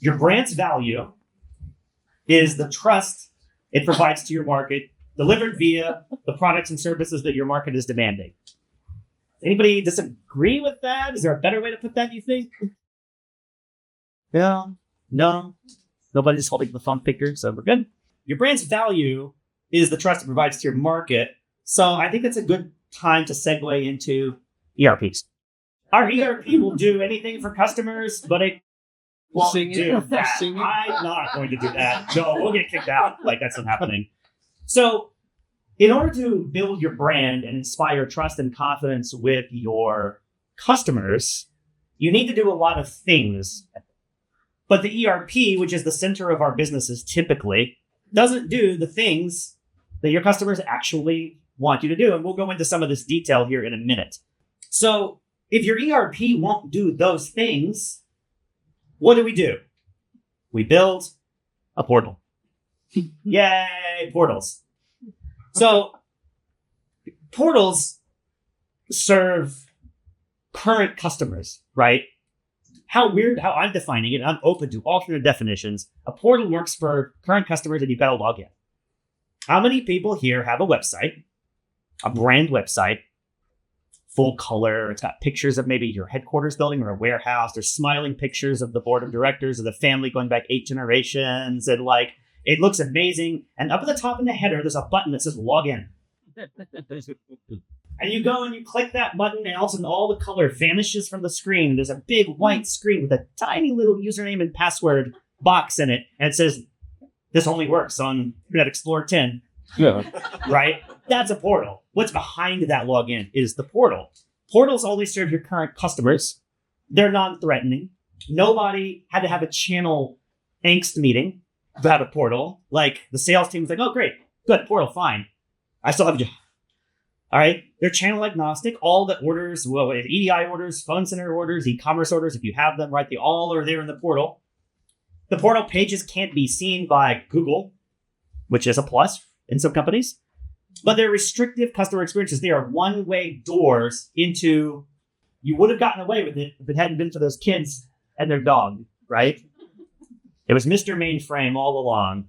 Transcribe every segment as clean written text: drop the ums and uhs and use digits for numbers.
Your brand's value is the trust it provides to your market, delivered via the products and services that your market is demanding. Anybody disagree with that? Is there a better way to put that, you think? Yeah. No. Nobody's holding the thumb finger, so we're good. Your brand's value is the trust it provides to your market. So I think it's a good time to segue into ERPs. Our ERP will do anything for customers, but it won't do that. I'm not going to do that. No, we'll get kicked out. Like, that's not happening. So in order to build your brand and inspire trust and confidence with your customers, you need to do a lot of things. But the ERP, which is the center of our businesses typically, doesn't do the things that your customers actually want you to do. And we'll go into some of this detail here in a minute. So if your ERP won't do those things, what do? We build a portal. Yay, portals. So portals serve current customers, right? How I'm defining it, I'm open to alternate definitions. A portal works for current customers and you've got to log in. How many people here have a website, a brand website, full color? It's got pictures of maybe your headquarters building or a warehouse. There's smiling pictures of the board of directors of the family going back 8 generations. And like, it looks amazing. And up at the top in the header, there's a button that says log in. And you go and you click that button and all of a sudden all the color vanishes from the screen. There's a big white screen with a tiny little username and password box in it. And it says, this only works on Internet Explorer 10. Yeah. Right? That's a portal. What's behind that login is the portal. Portals only serve your current customers. They're non-threatening. Nobody had to have a channel angst meeting about a portal. Like the sales team was like, oh, great. Good. Portal. Fine. I still have a job. All right. They're channel agnostic. All the orders, well, EDI orders, phone center orders, e-commerce orders, if you have them, right? They all are there in the portal. The portal pages can't be seen by Google, which is a plus in some companies, but they're restrictive customer experiences. They are one-way doors into, you would have gotten away with it if it hadn't been for those kids and their dog, right? It was Mr. Mainframe all along.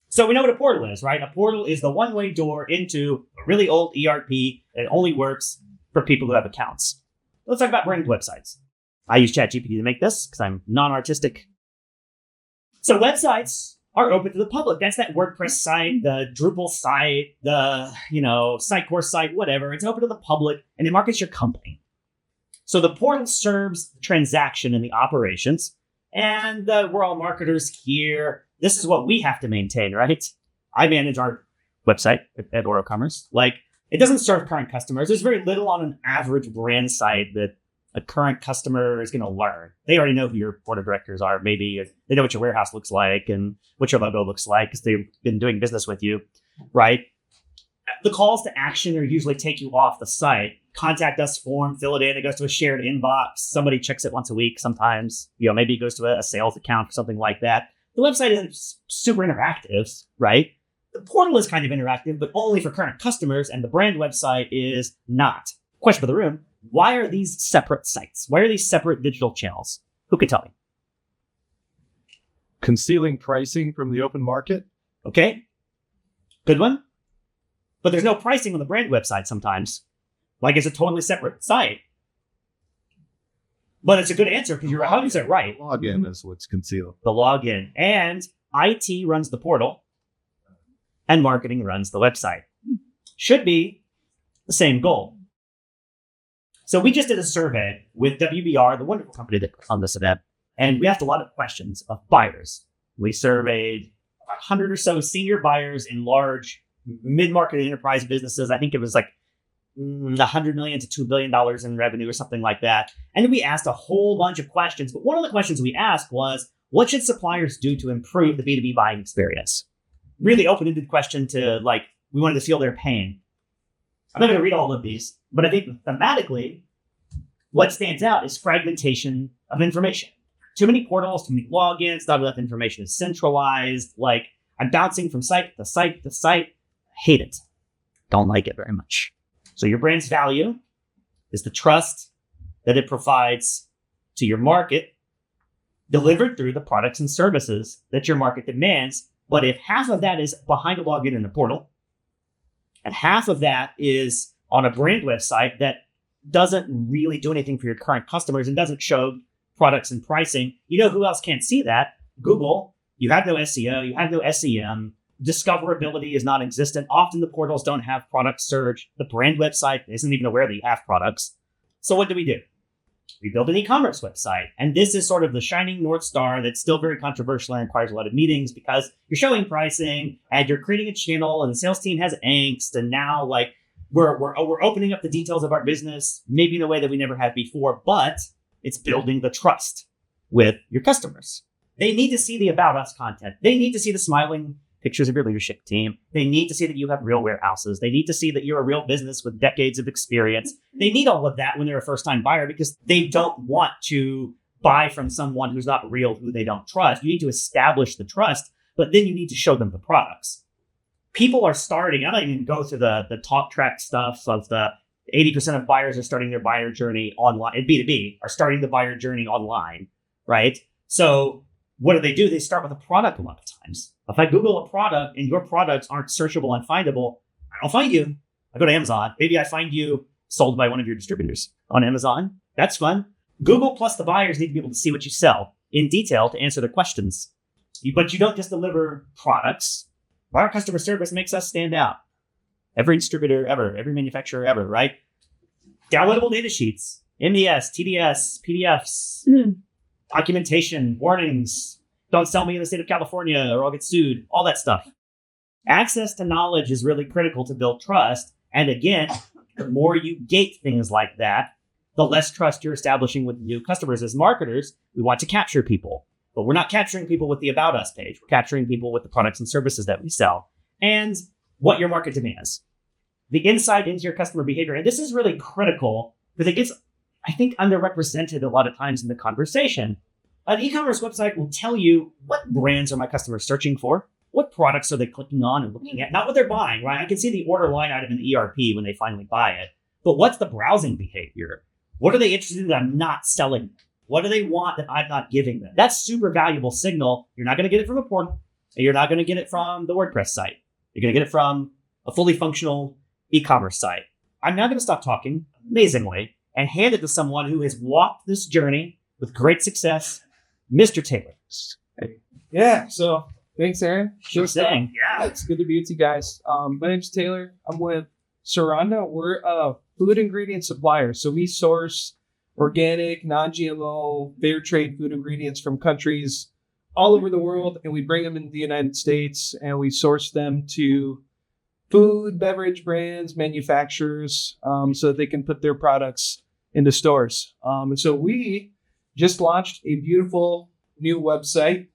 So we know what a portal is, right? A portal is the one-way door into a really old ERP that only works for people who have accounts. Let's talk about brand websites. I use ChatGPT to make this because I'm non-artistic. So websites are open to the public. That's that WordPress site, the Drupal site, the, Sitecore site, whatever. It's open to the public and it markets your company. So the portal serves the transaction and the operations. And we're all marketers here. This is what we have to maintain, right? I manage our website at OroCommerce. Like, it doesn't serve current customers. There's very little on an average brand site that a current customer is going to learn. They already know who your board of directors are. Maybe they know what your warehouse looks like and what your logo looks like because they've been doing business with you, right? The calls to action are usually take you off the site. Contact us form, fill it in. It goes to a shared inbox. Somebody checks it once a week sometimes. Maybe it goes to a sales account or something like that. The website isn't super interactive, right? The portal is kind of interactive, but only for current customers, and the brand website is not. Question for the room. Why are these separate sites? Why are these separate digital channels? Who could tell me? Concealing pricing from the open market. Okay. Good one. But there's no pricing on the brand website sometimes. Like it's a totally separate site. But it's a good answer because you're 100% right. Login is what's concealed. The login. And IT runs the portal and marketing runs the website. Should be the same goal. So we just did a survey with WBR, the wonderful company that on this event, and we asked a lot of questions of buyers. We surveyed 100 or so senior buyers in large mid-market enterprise businesses. I think it was like $100 million to $2 billion in revenue or something like that. And we asked a whole bunch of questions. But one of the questions we asked was, what should suppliers do to improve the B2B buying experience? Really open-ended question to we wanted to feel their pain. I'm not going to read all of these, but I think thematically, what stands out is fragmentation of information. Too many portals, too many logins, not enough information is centralized. I'm bouncing from site to site to site. Hate it. Don't like it very much. So your brand's value is the trust that it provides to your market, delivered through the products and services that your market demands. But if half of that is behind a login in a portal, and half of that is on a brand website that doesn't really do anything for your current customers and doesn't show products and pricing, you know who else can't see that? Google. You have no SEO, you have no SEM. Discoverability is non-existent. Often the portals don't have product search. The brand website isn't even aware that you have products. So what do? We build an e-commerce website. And this is sort of the shining North Star that's still very controversial and requires a lot of meetings because you're showing pricing and you're creating a channel and the sales team has angst. And now like we're opening up the details of our business, maybe in a way that we never had before, but it's building the trust with your customers. They need to see the About Us content. They need to see the smiling pictures of your leadership team. They need to see that you have real warehouses. They need to see that you're a real business with decades of experience. They need all of that when they're a first-time buyer because they don't want to buy from someone who's not real, who they don't trust. You need to establish the trust, but then you need to show them the products. People are starting, I don't even go to the talk track stuff of the 80% of buyers are starting their buyer journey online, and B2B are starting the buyer journey online, right? So what do? They start with a product a lot of times. If I Google a product and your products aren't searchable and findable, I don't find you. I go to Amazon. Maybe I find you sold by one of your distributors on Amazon. That's fun. Google plus the buyers need to be able to see what you sell in detail to answer their questions. But you don't just deliver products. Our customer service makes us stand out. Every distributor ever, every manufacturer ever, right? Downloadable data sheets, MDS, TDS, PDFs, documentation, warnings, don't sell me in the state of California or I'll get sued, all that stuff. Access to knowledge is really critical to build trust. And again, the more you gate things like that, the less trust you're establishing with new customers. As marketers, we want to capture people, but we're not capturing people with the About Us page. We're capturing people with the products and services that we sell and what your market demands. The insight into your customer behavior. And this is really critical because it gets, I think, underrepresented a lot of times in the conversation. An e-commerce website will tell you what brands are my customers searching for, what products are they clicking on and looking at, not what they're buying, right? I can see the order line item in the ERP when they finally buy it, but what's the browsing behavior? What are they interested in that I'm not selling? What do they want that I'm not giving them? That's super valuable signal. You're not going to get it from a portal, and you're not going to get it from the WordPress site. You're going to get it from a fully functional e-commerce site. I'm now going to stop talking amazingly and hand it to someone who has walked this journey with great success, Mr. Taylor. Yeah, so thanks, Aaron. Sure thing. Yeah, it's good to be with you guys. My name's Taylor. I'm with Ciranda. We're a food ingredient supplier. So we source organic, non-GMO, fair trade food ingredients from countries all over the world, and we bring them into the United States, and we source them to food, beverage brands, manufacturers, so that they can put their products into stores. And so we just launched a beautiful new website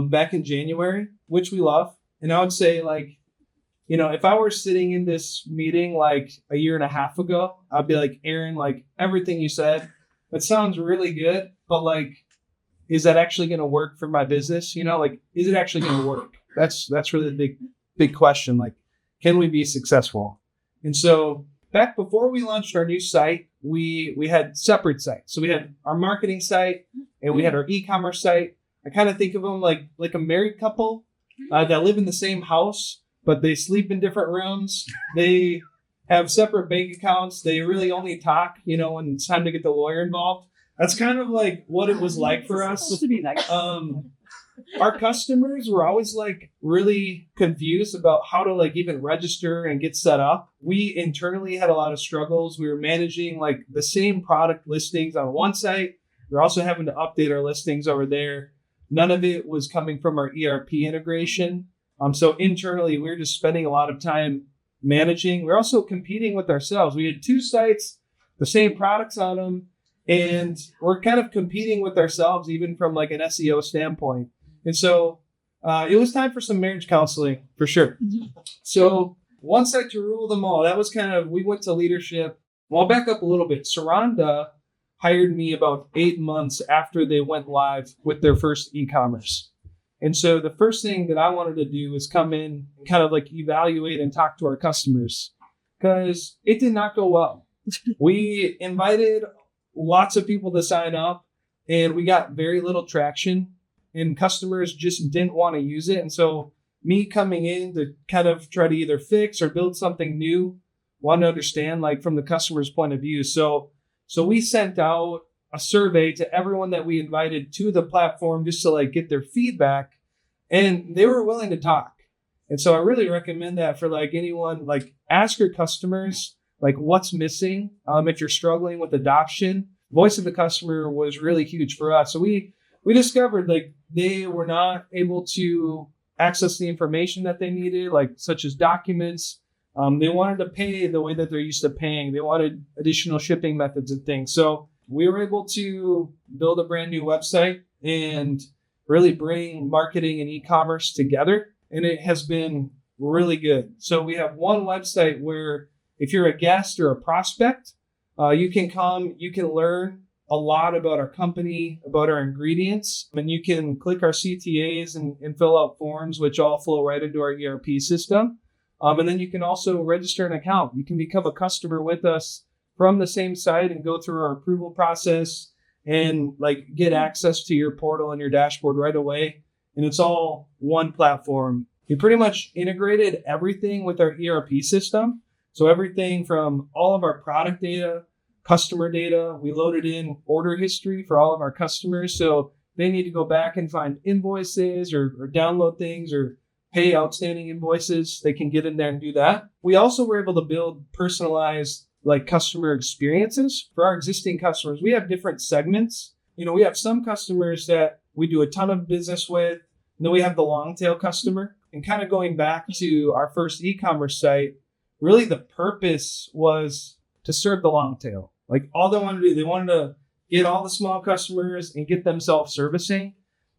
back in January, which we love. And I would say, like, you know, if I were sitting in this meeting like a year and a half ago, I'd be like, Aaron, like everything you said, that sounds really good, but like, is that actually going to work for my business? You know, like, is it actually going to work? That's really the big question. Like, can we be successful? And so back before we launched our new site, we had separate sites. So we had our marketing site and we had our e-commerce site. I kind of think of them like a married couple that live in the same house, but they sleep in different rooms. They have separate bank accounts. They really only talk, you know, when it's time to get the lawyer involved. That's kind of like what it was like for us. Our customers were always like really confused about how to like even register and get set up. We internally had a lot of struggles. We were managing like the same product listings on one site. We're also having to update our listings over there. None of it was coming from our ERP integration. So internally, we were just spending a lot of time managing. We're also competing with ourselves. We had two sites, the same products on them, and we're kind of competing with ourselves even from like an SEO standpoint. And so it was time for some marriage counseling for sure. So one site to rule them all. That was kind of, we went to leadership. Well, I'll back up a little bit. Ciranda hired me about 8 months after they went live with their first e-commerce. And so the first thing that I wanted to do was come in and kind of like evaluate and talk to our customers because it did not go well. We invited lots of people to sign up, and we got very little traction, and customers just didn't want to use it. And so me coming in to kind of try to either fix or build something new, want to understand like from the customer's point of view. So we sent out a survey to everyone that we invited to the platform just to like get their feedback, and they were willing to talk. And so I really recommend that for like anyone, like ask your customers like what's missing. If you're struggling with adoption, voice of the customer was really huge for us. So we discovered like they were not able to access the information that they needed, like such as documents. They wanted to pay the way that they're used to paying. They wanted additional shipping methods and things. So we were able to build a brand new website and really bring marketing and e-commerce together. And it has been really good. So we have one website where if you're a guest or a prospect, you can come, you can learn a lot about our company, about our ingredients, and you can click our CTAs and fill out forms, which all flow right into our ERP system. And then you can also register an account. You can become a customer with us from the same site and go through our approval process and like get access to your portal and your dashboard right away. And it's all one platform. We pretty much integrated everything with our ERP system. So everything from all of our product data, customer data, we loaded in order history for all of our customers. So they need to go back and find invoices or download things or pay outstanding invoices. They can get in there and do that. We also were able to build personalized like customer experiences for our existing customers. We have different segments. We have some customers that we do a ton of business with. And then we have the long tail customer. And kind of going back to our first e-commerce site, really the purpose was to serve the long tail. Like all they wanted to do, they wanted to get all the small customers and get them self-servicing.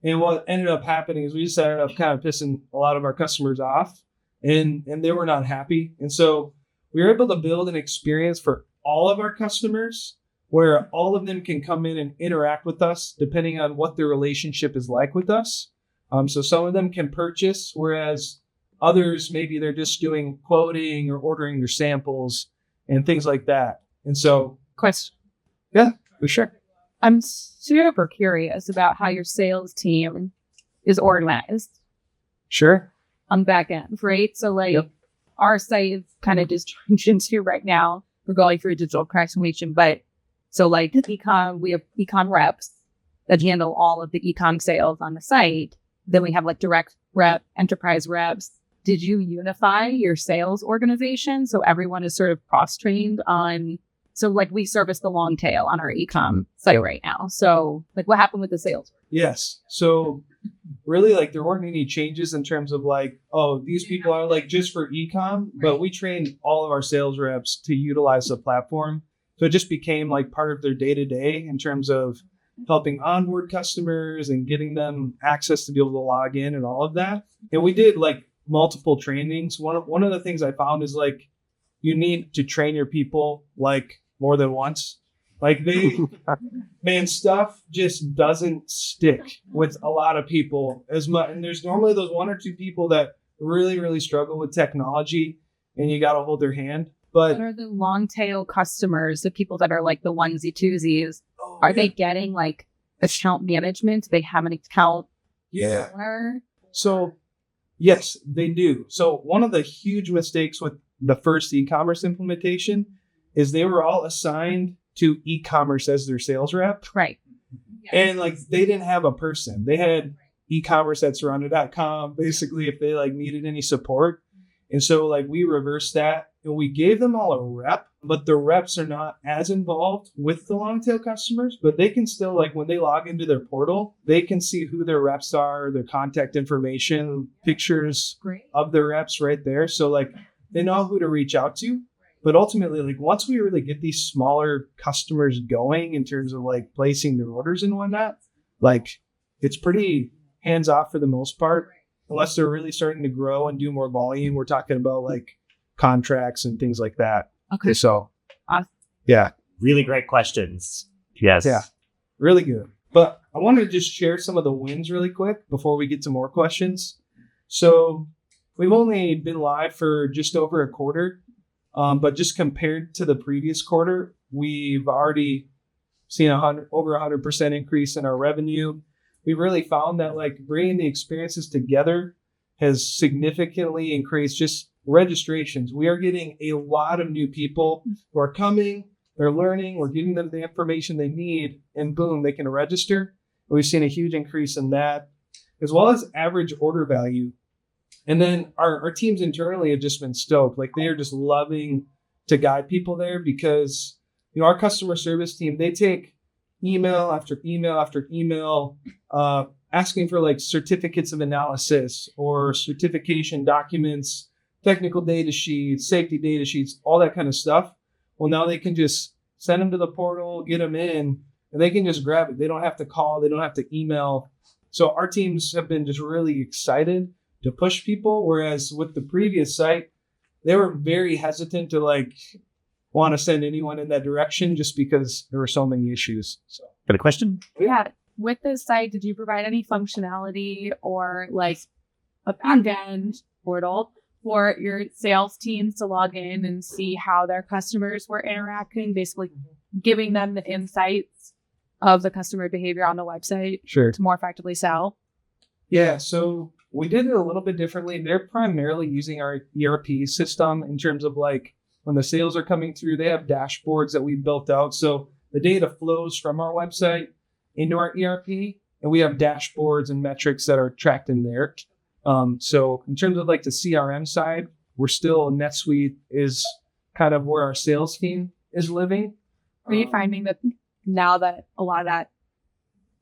And what ended up happening is we just ended up kind of pissing a lot of our customers off, and they were not happy. And so we were able to build an experience for all of our customers where all of them can come in and interact with us depending on what their relationship is like with us. So some of them can purchase, whereas others, maybe they're just doing quoting or ordering their samples and things like that. And so, Question. yeah, for sure. I'm super curious about how your sales team is organized Sure. on the back end, right? So like our site is kind of just into right now. We're going through a digital transformation, but so like we have ecom reps that handle all of the ecom sales on the site. Then we have like direct rep, enterprise reps. Did you unify your sales organization so everyone is sort of cross-trained on? So like we service the long tail on our ecom site right now. So like what happened with the sales? Yes. So really like there weren't any changes in terms of like, oh, these people are like just for ecom, but we trained all of our sales reps to utilize the platform. So it just became like part of their day-to-day in terms of helping onboard customers and getting them access to be able to log in and all of that. And we did like multiple trainings. One of the things I found is like you need to train your people like more than once. Like man, stuff just doesn't stick with a lot of people as much. And there's normally those one or two people that really, really struggle with technology and you got to hold their hand. But what are the long tail customers, the people that are like the onesie twosies? Are they getting like account management? Do they have an account? Yeah. Owner? So yes, they do. So one of the huge mistakes with the first e-commerce implementation is they were all assigned to e-commerce as their sales rep. Right. And like they didn't have a person. They had e-commerce at Ciranda.com, basically, if they like needed any support. And so like we reversed that and we gave them all a rep, but the reps are not as involved with the long tail customers, but they can still like when they log into their portal, they can see who their reps are, their contact information, pictures of their reps right there. So like they know who to reach out to. But ultimately, like once we really get these smaller customers going in terms of like placing their orders and whatnot, like it's pretty hands off for the most part, unless they're really starting to grow and do more volume. We're talking about like contracts and things like that. Okay. So, Awesome. Yeah. Really great questions. Yes. Yeah. Really good. But I wanted to just share some of the wins really quick before we get to more questions. So we've only been live for just over a quarter. But just compared to the previous quarter, we've already seen over 100% increase in our revenue. We really found that like bringing the experiences together has significantly increased just registrations. We are getting a lot of new people who are coming, they're learning, we're giving them the information they need, and boom, they can register. We've seen a huge increase in that, as well as average order value. And then our teams internally have just been stoked. Like they are just loving to guide people there because, you know, our customer service team, they take email after email after email, asking for like certificates of analysis or certification documents, technical data sheets, safety data sheets, all that kind of stuff. Well, now they can just send them to the portal, get them in, and they can just grab it. They don't have to call. They don't have to email. So our teams have been just really excited to push people. Whereas with the previous site, they were very hesitant to like want to send anyone in that direction just because there were so many issues. So, Got a question? Yeah. With this site, did you provide any functionality or like a back-end portal for your sales teams to log in and see how their customers were interacting, basically giving them the insights of the customer behavior on the website sure. to more effectively sell? Yeah, so we did it a little bit differently. They're primarily using our ERP system in terms of like when the sales are coming through, they have dashboards that we built out. So the data flows from our website into our ERP, and we have dashboards and metrics that are tracked in there. So in terms of like the CRM side, we're still NetSuite is kind of where our sales team is living. Are you finding that now that a lot of that,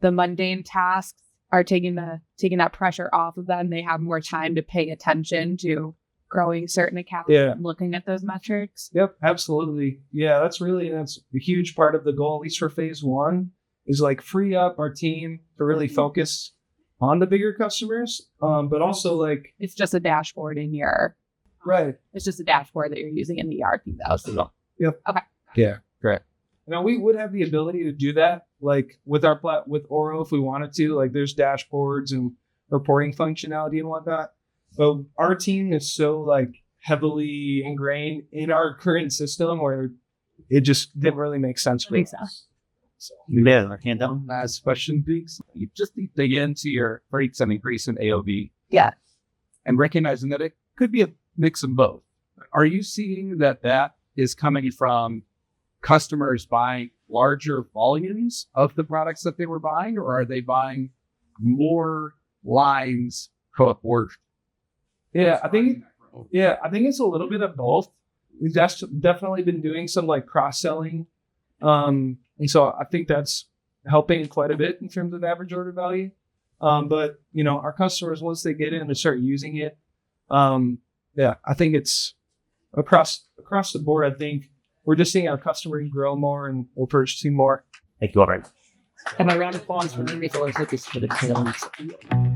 the mundane tasks are taking that pressure off of them, they have more time to pay attention to growing certain accounts and looking at those metrics? Yep, absolutely. Yeah, that's a huge part of the goal, at least for phase one, is like free up our team to really focus on the bigger customers. But also like it's just a dashboard in your It's just a dashboard that you're using in the ERP though. So. Yep. Okay. Yeah, correct. Now we would have the ability to do that, like with with Oro if we wanted to. Like there's dashboards and reporting functionality and whatnot. But our team is so like heavily ingrained in our current system where it just didn't really make sense for us. So, Yeah, our hand down. Last question, please. You just need to get into your 30% increase in AOV. Yeah. And recognizing that it could be a mix of both. Are you seeing that is coming from customers buying larger volumes of the products that they were buying, or are they buying more lines per order? Yeah, I think it's a little bit of both. We've definitely been doing some like cross-selling. And so I think that's helping quite a bit in terms of average order value. But you know, our customers, once they get in and start using it, I think it's across the board. I think we're just seeing our customers grow more and we're purchasing more. Thank you, all right. And my round of applause for the resources for the